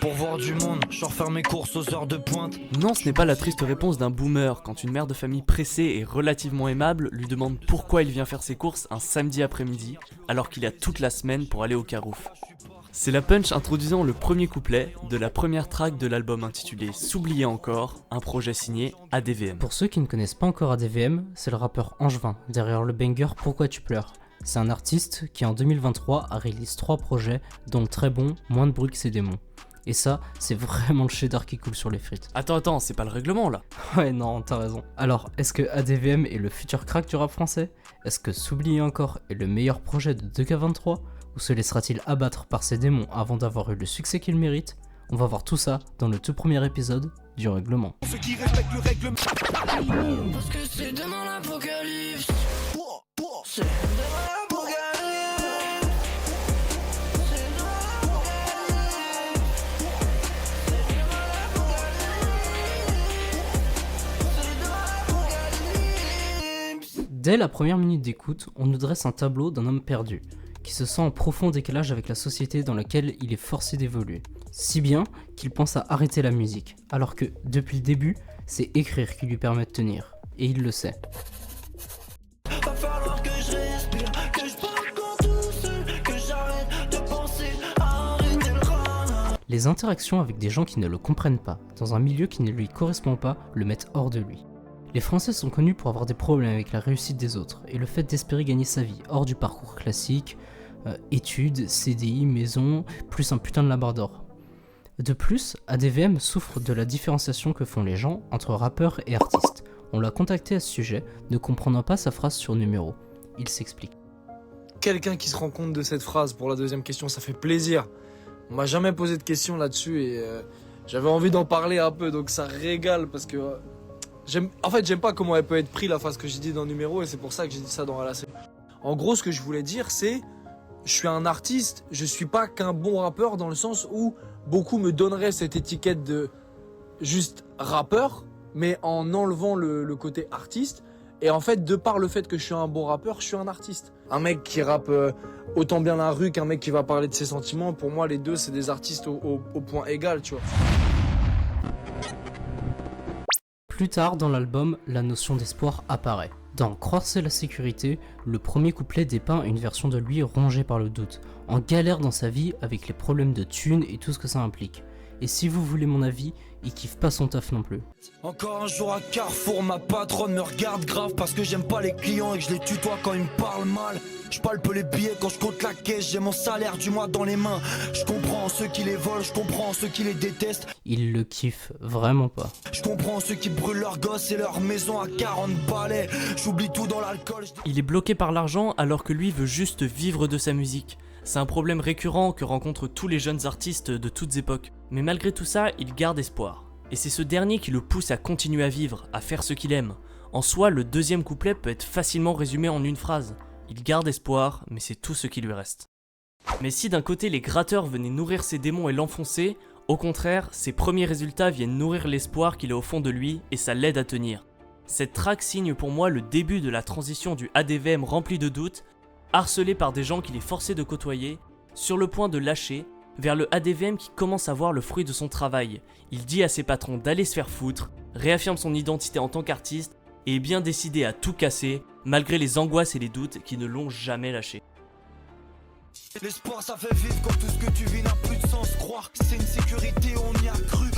Pour voir du monde, je sors faire mes courses aux heures de pointe. Non, ce n'est pas la triste réponse d'un boomer quand une mère de famille pressée et relativement aimable lui demande pourquoi il vient faire ses courses un samedi après-midi alors qu'il a toute la semaine pour aller au Carouf. C'est la punch introduisant le premier couplet de la première track de l'album intitulé S'oublier encore, un projet signé ADVM. Pour ceux qui ne connaissent pas encore ADVM, c'est le rappeur Angevin, derrière le banger Pourquoi tu pleures. C'est un artiste qui en 2023 a réalisé 3 projets, dont le très bon Moins de bruit que ses démons. Et ça, c'est vraiment le cheddar qui coule sur les frites. Attends, c'est pas le règlement là. Ouais non, t'as raison. Alors, est-ce que ADVM est le futur crack du rap français? Est-ce que S'oublier encore est le meilleur projet de 2K23? Ou se laissera-t-il abattre par ses démons avant d'avoir eu le succès qu'il mérite? On va voir tout ça dans le tout premier épisode du règlement. Ceux qui respectent le règlement. Parce que c'est demain l'apocalypse. C'est demain l'apocalypse. C'est demain l'apocalypse. C'est demain l'apocalypse. C'est demain l'apocalypse. Dès la première minute d'écoute, on nous dresse un tableau d'un homme perdu, qui se sent en profond décalage avec la société dans laquelle il est forcé d'évoluer. Si bien qu'il pense à arrêter la musique, alors que, depuis le début, c'est écrire qui lui permet de tenir. Et il le sait. Va falloir que je respire, que je parle quand tout seul, que j'arrête de penser à arrêter le rang. Les interactions avec des gens qui ne le comprennent pas, dans un milieu qui ne lui correspond pas, le mettent hors de lui. Les Français sont connus pour avoir des problèmes avec la réussite des autres, et le fait d'espérer gagner sa vie hors du parcours classique, études, CDI, maison, plus un putain de labrador. De plus, ADVM souffre de la différenciation que font les gens entre rappeurs et artistes. On l'a contacté à ce sujet, ne comprenant pas sa phrase sur numéro. Il s'explique. Quelqu'un qui se rend compte de cette phrase pour la deuxième question, ça fait plaisir. On m'a jamais posé de question là-dessus et j'avais envie d'en parler un peu, donc ça régale parce que j'aime pas comment elle peut être prise la phrase que j'ai dit dans le numéro et c'est pour ça que j'ai dit ça dans la série. En gros, ce que je voulais dire, c'est je suis un artiste, je suis pas qu'un bon rappeur dans le sens où beaucoup me donneraient cette étiquette de juste rappeur, mais en enlevant le côté artiste. Et en fait, de par le fait que je suis un bon rappeur, je suis un artiste. Un mec qui rappe autant bien la rue qu'un mec qui va parler de ses sentiments, pour moi, les deux, c'est des artistes au point égal, tu vois. Plus tard dans l'album, la notion d'espoir apparaît. Dans Croire c'est la sécurité, le premier couplet dépeint une version de lui rongée par le doute, en galère dans sa vie avec les problèmes de thunes et tout ce que ça implique. Et si vous voulez mon avis, il kiffe pas son taf non plus. Encore un jour à Carrefour, ma patronne me regarde grave parce que j'aime pas les clients et que je les tutoie quand ils me parlent mal. Je palpe les billets quand je compte la caisse, j'ai mon salaire du mois dans les mains. Je comprends ceux qui les volent, je comprends ceux qui les détestent. Il le kiffe vraiment pas. Je comprends ceux qui brûlent leurs gosses et leur maison à 40 balais. J'oublie tout dans l'alcool. Il est bloqué par l'argent alors que lui veut juste vivre de sa musique. C'est un problème récurrent que rencontrent tous les jeunes artistes de toutes époques. Mais malgré tout ça, il garde espoir. Et c'est ce dernier qui le pousse à continuer à vivre, à faire ce qu'il aime. En soi, le deuxième couplet peut être facilement résumé en une phrase. Il garde espoir, mais c'est tout ce qui lui reste. Mais si d'un côté les gratteurs venaient nourrir ses démons et l'enfoncer, au contraire, ses premiers résultats viennent nourrir l'espoir qu'il a au fond de lui et ça l'aide à tenir. Cette track signe pour moi le début de la transition du ADVM rempli de doutes, harcelé par des gens qu'il est forcé de côtoyer, sur le point de lâcher, vers le ADVM qui commence à voir le fruit de son travail. Il dit à ses patrons d'aller se faire foutre, réaffirme son identité en tant qu'artiste et est bien décidé à tout casser, malgré les angoisses et les doutes qui ne l'ont jamais lâché. L'espoir ça fait vivre quand tout ce que tu vis n'a plus de sens. Croire que c'est une sécurité, on y a cru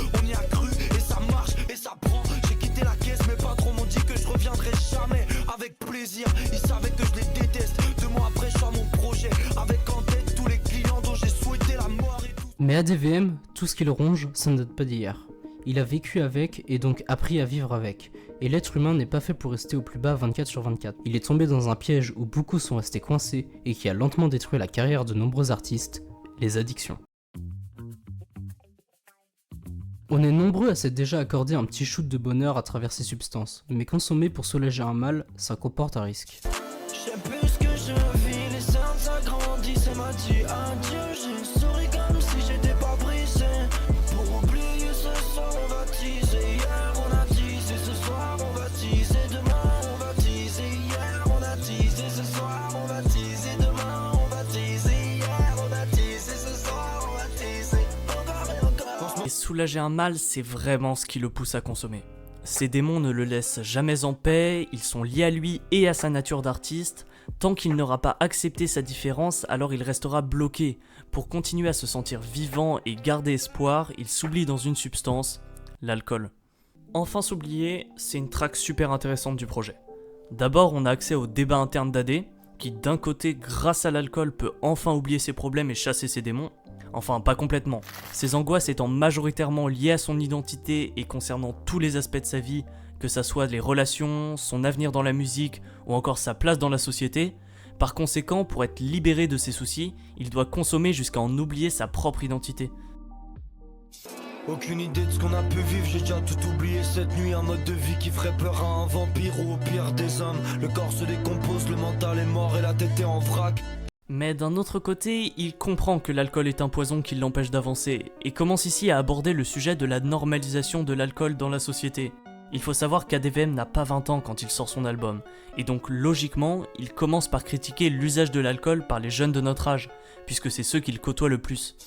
et ça marche et ça prend. J'ai quitté la caisse, mes patrons m'ont dit que je reviendrai jamais. Avec plaisir, ils savaient que je les déteste. 2 mois après je sors mon projet, avec en tête tous les clients dont j'ai souhaité la mort et tout. Mais ADVM, tout ce qu'il ronge, ça ne date pas d'hier. Il a vécu avec et donc appris à vivre avec. Et l'être humain n'est pas fait pour rester au plus bas 24/24. Il est tombé dans un piège où beaucoup sont restés coincés et qui a lentement détruit la carrière de nombreux artistes, les addictions. On est nombreux à s'être déjà accordé un petit shoot de bonheur à travers ces substances, mais consommer pour soulager un mal, ça comporte un risque. J'aime plus ce que je vis, les cernes s'agrandissent et m'a dit adieu. J'ai souri comme si j'étais pas brisé. Pour oublier ce soir on va teaser. Hier on a teasé, ce soir on va teaser. Demain on va teaser. Hier on a teasé, ce soir on va teaser. Demain on va teaser. Hier on a teasé, ce soir on va teaser. Encore et encore. soulager un mal, c'est vraiment ce qui le pousse à consommer. Ces démons ne le laissent jamais en paix, ils sont liés à lui et à sa nature d'artiste. Tant qu'il n'aura pas accepté sa différence, alors il restera bloqué. Pour continuer à se sentir vivant et garder espoir, il s'oublie dans une substance, l'alcool. Enfin s'oublier, c'est une track super intéressante du projet. D'abord, on a accès au débat interne d'AD, qui d'un côté, grâce à l'alcool, peut enfin oublier ses problèmes et chasser ses démons. Enfin, pas complètement. Ses angoisses étant majoritairement liées à son identité et concernant tous les aspects de sa vie, que ça soit les relations, son avenir dans la musique ou encore sa place dans la société. Par conséquent, pour être libéré de ses soucis, il doit consommer jusqu'à en oublier sa propre identité. Aucune idée de ce qu'on a pu vivre, j'ai déjà tout oublié cette nuit. Un mode de vie qui ferait peur à un vampire ou au pire des hommes. Le corps se décompose, le mental est mort et la tête est en vrac. Mais d'un autre côté, il comprend que l'alcool est un poison qui l'empêche d'avancer, et commence ici à aborder le sujet de la normalisation de l'alcool dans la société. Il faut savoir qu'ADVM n'a pas 20 ans quand il sort son album, et donc logiquement, il commence par critiquer l'usage de l'alcool par les jeunes de notre âge, puisque c'est ceux qu'il côtoie le plus.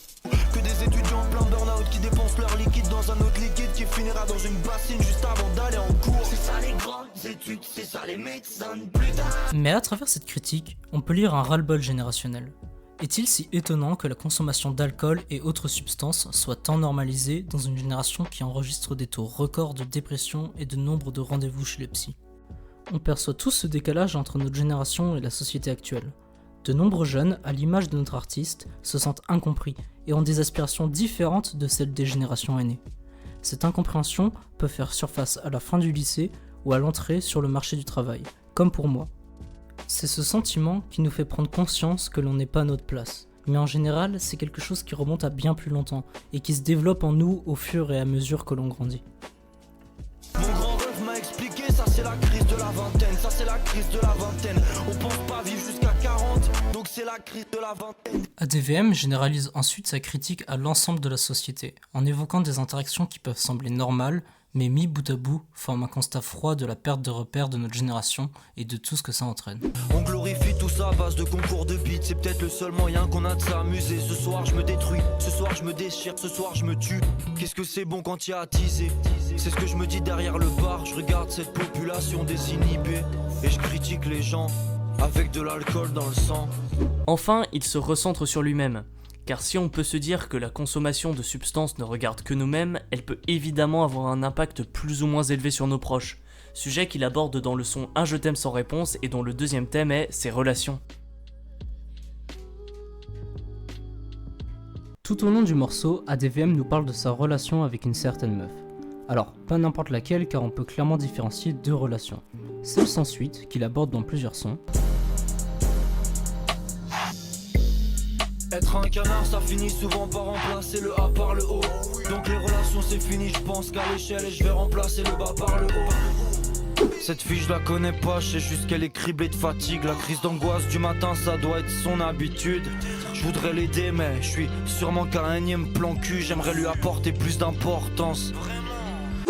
Que des étudiants plein burn-out qui dépensent leur liquide dans un autre liquide qui finira dans une bassine juste avant d'aller en cours. C'est ça les grandes études, c'est ça les médecins plus tard. Mais à travers cette critique, on peut lire un ras-le-bol générationnel. Est-il si étonnant que la consommation d'alcool et autres substances soit tant normalisée dans une génération qui enregistre des taux records de dépression et de nombre de rendez-vous chez les psys? On perçoit tous ce décalage entre notre génération et la société actuelle. De nombreux jeunes, à l'image de notre artiste, se sentent incompris et ont des aspirations différentes de celles des générations aînées. Cette incompréhension peut faire surface à la fin du lycée ou à l'entrée sur le marché du travail, comme pour moi. C'est ce sentiment qui nous fait prendre conscience que l'on n'est pas à notre place. Mais en général, c'est quelque chose qui remonte à bien plus longtemps et qui se développe en nous au fur et à mesure que l'on grandit. Mon grand rêve m'a expliqué, ça c'est la crise de la vingtaine, ça c'est la crise de la vingtaine. On pense pas vivre jusqu'à 40, donc c'est la crise de la vingtaine. ADVM généralise ensuite sa critique à l'ensemble de la société, en évoquant des interactions qui peuvent sembler normales, mais mis bout à bout, forment un constat froid de la perte de repères de notre génération et de tout ce que ça entraîne. On glorifie tout ça à base de concours de beats, c'est peut-être le seul moyen qu'on a de s'amuser. Ce soir je me détruis, ce soir je me déchire, ce soir je me tue. Qu'est-ce que c'est bon quand y a à teaser? C'est ce que je me dis derrière le bar, je regarde cette population désinhibée et je critique les gens avec de l'alcool dans le sang. Enfin, il se recentre sur lui-même. Car si on peut se dire que la consommation de substances ne regarde que nous-mêmes, elle peut évidemment avoir un impact plus ou moins élevé sur nos proches. Sujet qu'il aborde dans le son Un je t'aime sans réponse et dont le deuxième thème est ses relations. Tout au long du morceau, ADVM nous parle de sa relation avec une certaine meuf. Alors, pas n'importe laquelle car on peut clairement différencier deux relations. Celle sans suite, qu'il aborde dans plusieurs sons. Être un canard ça finit souvent par remplacer le A par le haut. Donc les relations c'est fini, je pense qu'à l'échelle et je vais remplacer le bas par le haut. Cette fille je la connais pas, je sais juste qu'elle est criblée de fatigue. La crise d'angoisse du matin ça doit être son habitude. Je voudrais l'aider mais je suis sûrement qu'à un énième plan cul. J'aimerais lui apporter plus d'importance.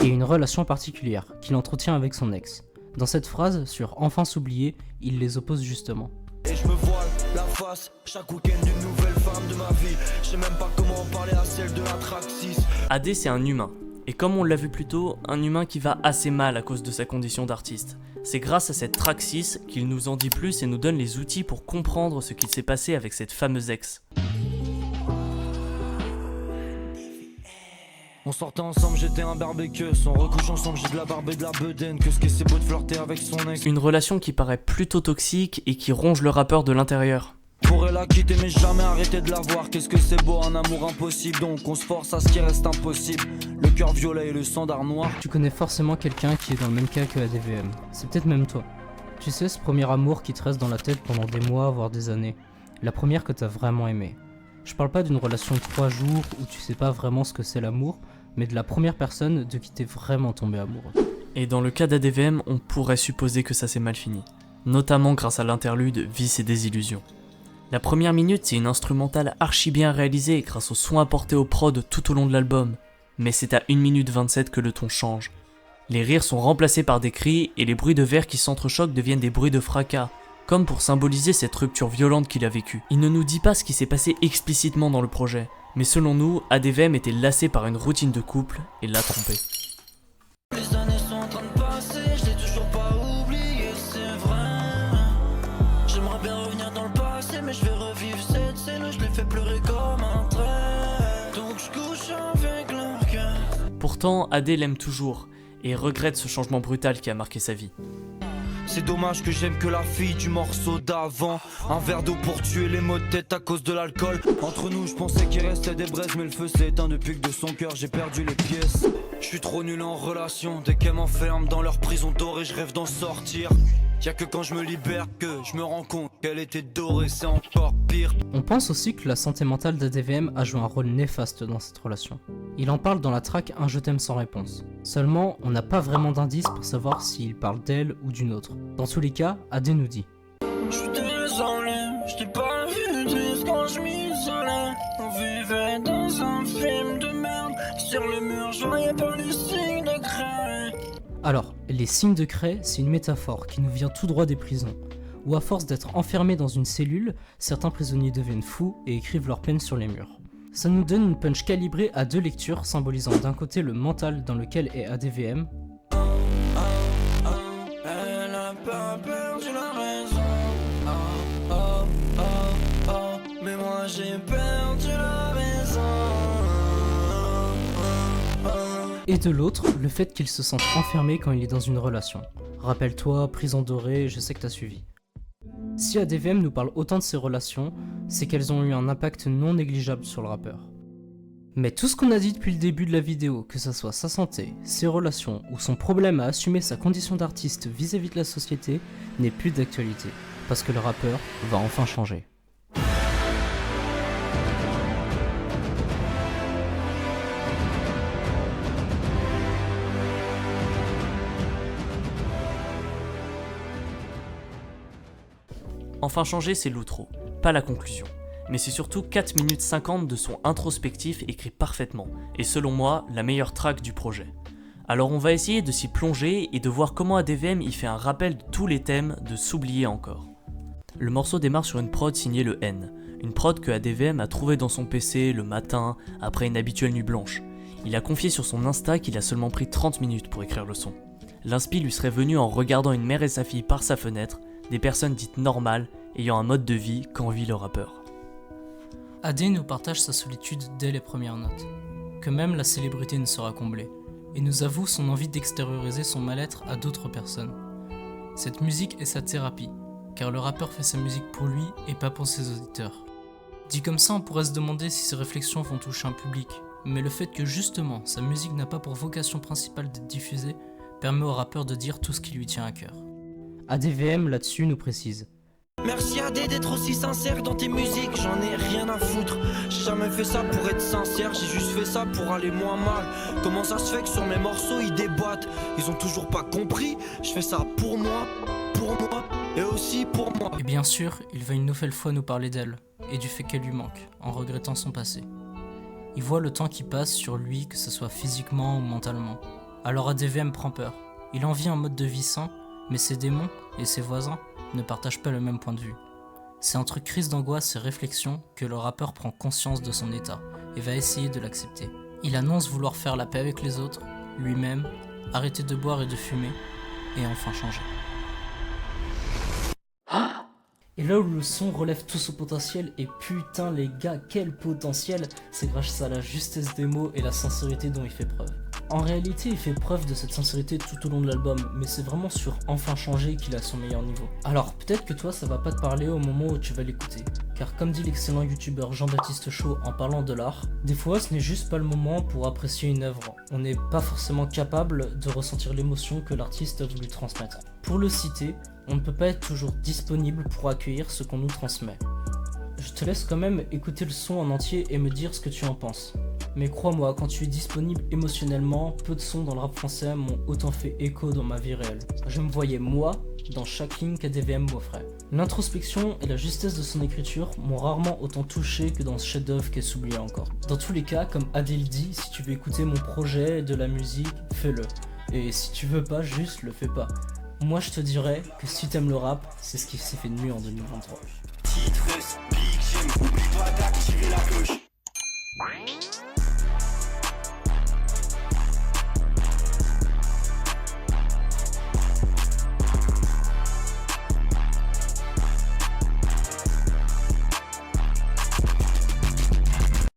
Et une relation particulière qu'il entretient avec son ex. Dans cette phrase sur Enfin s'oublier, il les oppose justement. Et je me voile la face chaque week-end d'une nouvelle femme de ma vie. Je sais même pas comment en parler à celle de la track 6. AD c'est un humain. Et comme on l'a vu plus tôt, un humain qui va assez mal à cause de sa condition d'artiste. C'est grâce à cette track 6 qu'il nous en dit plus et nous donne les outils pour comprendre ce qu'il s'est passé avec cette fameuse ex. On sortait ensemble, j'étais un barbecue. On recouche ensemble, j'ai de la barbe et de la bedaine. Que ce que c'est beau de flirter avec son ex. Une relation qui paraît plutôt toxique et qui ronge le rappeur de l'intérieur. Pourrais la quitter mais jamais arrêter de la voir. Qu'est-ce que c'est beau, un amour impossible. Donc on se force à ce qui reste impossible. Le cœur violet et le standard noir. Tu connais forcément quelqu'un qui est dans le même cas que ADVM. C'est peut-être même toi. Tu sais, ce premier amour qui te reste dans la tête pendant des mois, voire des années. La première que t'as vraiment aimée. Je parle pas d'une relation de 3 jours où tu sais pas vraiment ce que c'est l'amour, mais de la première personne de qui t'es vraiment tombé amoureux. Et dans le cas d'ADVM, on pourrait supposer que ça s'est mal fini. Notamment grâce à l'interlude Vice et désillusion. La première minute, c'est une instrumentale archi bien réalisée grâce aux soins apportés au prod tout au long de l'album. Mais c'est à 1 minute 27 que le ton change. Les rires sont remplacés par des cris et les bruits de verre qui s'entrechoquent deviennent des bruits de fracas. comme pour symboliser cette rupture violente qu'il a vécue. Il ne nous dit pas ce qui s'est passé explicitement dans le projet, mais selon nous, ADVM était lassé par une routine de couple et l'a trompé. Les années sont en train de passer, je l'ai toujours pas oublié, c'est vrai. J'aimerais bien revenir dans le passé, mais je vais revivre cette scène où je l'ai fait pleurer comme un trait. Donc je couche avec leur cœur. Pourtant, Adé l'aime toujours et regrette ce changement brutal qui a marqué sa vie. C'est dommage que j'aime que la fille du morceau d'avant. Un verre d'eau pour tuer les maux de tête à cause de l'alcool. Entre nous je pensais qu'il restait des braises, mais le feu s'est éteint depuis que de son cœur j'ai perdu les pièces. Je suis trop nul en relation, dès qu'elles m'enferment dans leur prison dorée, je rêve d'en sortir. Y'a que quand je me libère que je me rends compte qu'elle était dorée, c'est encore pire. On pense aussi que la santé mentale d'ADVM a joué un rôle néfaste dans cette relation. Il en parle dans la track Un je t'aime sans réponse. Seulement, on n'a pas vraiment d'indice pour savoir s'il parle d'elle ou d'une autre. Dans tous les cas, Adé nous dit: Je suis désolé, je t'ai pas vu triste quand je m'isolais. On vivait dans un film de merde. Sur le mur, je voyais pas les signes de craie. Alors, les signes de craie, c'est une métaphore qui nous vient tout droit des prisons, où à force d'être enfermés dans une cellule, certains prisonniers deviennent fous et écrivent leur peine sur les murs. Ça nous donne une punch calibrée à 2 lectures, symbolisant d'un côté le mental dans lequel est ADVM, Elle a pas perdu la raison. Mais moi j'ai perdu la raison. et de l'autre, le fait qu'il se sente enfermé quand il est dans une relation. Rappelle-toi, prison dorée, je sais que t'as suivi. Si ADVM nous parle autant de ses relations, c'est qu'elles ont eu un impact non négligeable sur le rappeur. Mais tout ce qu'on a dit depuis le début de la vidéo, que ce soit sa santé, ses relations ou son problème à assumer sa condition d'artiste vis-à-vis de la société, n'est plus d'actualité, parce que le rappeur va enfin changer. Enfin changer, c'est l'outro, pas la conclusion. Mais c'est surtout 4 minutes 50 de son introspectif écrit parfaitement, et selon moi, la meilleure track du projet. Alors on va essayer de s'y plonger et de voir comment ADVM y fait un rappel de tous les thèmes de S'oublier encore. Le morceau démarre sur une prod signée Le N, une prod que ADVM a trouvée dans son PC le matin, après une habituelle nuit blanche. Il a confié sur son Insta qu'il a seulement pris 30 minutes pour écrire le son. L'inspi lui serait venu en regardant une mère et sa fille par sa fenêtre, des personnes dites normales, ayant un mode de vie qu'envie le rappeur. Adé nous partage sa solitude dès les premières notes, que même la célébrité ne sera comblée, et nous avoue son envie d'extérioriser son mal-être à d'autres personnes. Cette musique est sa thérapie, car le rappeur fait sa musique pour lui et pas pour ses auditeurs. Dit comme ça, on pourrait se demander si ses réflexions vont toucher un public, mais le fait que justement sa musique n'a pas pour vocation principale d'être diffusée permet au rappeur de dire tout ce qui lui tient à cœur. ADVM là-dessus nous précise: Merci Adé d'être aussi sincère dans tes musiques, j'en ai rien à foutre. J'ai jamais fait ça pour être sincère, j'ai juste fait ça pour aller moins mal. Comment ça se fait que sur mes morceaux ils déboîtent? Ils ont toujours pas compris, je fais ça pour moi et aussi pour moi. Et bien sûr, il va une nouvelle fois nous parler d'elle, et du fait qu'elle lui manque, en regrettant son passé. Il voit le temps qui passe sur lui, que ce soit physiquement ou mentalement. Alors ADVM prend peur. Il envie un mode de vie sain, mais ses démons et ses voisins ne partagent pas le même point de vue. C'est entre crise d'angoisse et réflexion que le rappeur prend conscience de son état et va essayer de l'accepter. Il annonce vouloir faire la paix avec les autres, lui-même, arrêter de boire et de fumer, et enfin changer. Et là où le son relève tout son potentiel, et putain les gars, quel potentiel, c'est grâce à la justesse des mots et la sincérité dont il fait preuve. En réalité, il fait preuve de cette sincérité tout au long de l'album, mais c'est vraiment sur Enfin Changer qu'il a son meilleur niveau. Alors peut-être que toi ça va pas te parler au moment où tu vas l'écouter, car comme dit l'excellent youtubeur Jean-Baptiste Chaud en parlant de l'art, des fois ce n'est juste pas le moment pour apprécier une œuvre, on n'est pas forcément capable de ressentir l'émotion que l'artiste a voulu transmettre. Pour le citer, on ne peut pas être toujours disponible pour accueillir ce qu'on nous transmet. Je te laisse quand même écouter le son en entier et me dire ce que tu en penses. Mais crois-moi, quand tu es disponible émotionnellement, peu de sons dans le rap français m'ont autant fait écho dans ma vie réelle. Je me voyais moi dans chaque ligne qu'ADVM m'offrait. L'introspection et la justesse de son écriture m'ont rarement autant touché que dans ce chef-d'œuvre qu'est S'oublier encore. Dans tous les cas, comme Adil dit, si tu veux écouter mon projet, de la musique, fais-le. Et si tu veux pas, juste le fais pas. Moi je te dirais que si t'aimes le rap, c'est ce qui s'est fait de mieux en 2023. Titres, Big Jim, oublie pas d'activer la cloche.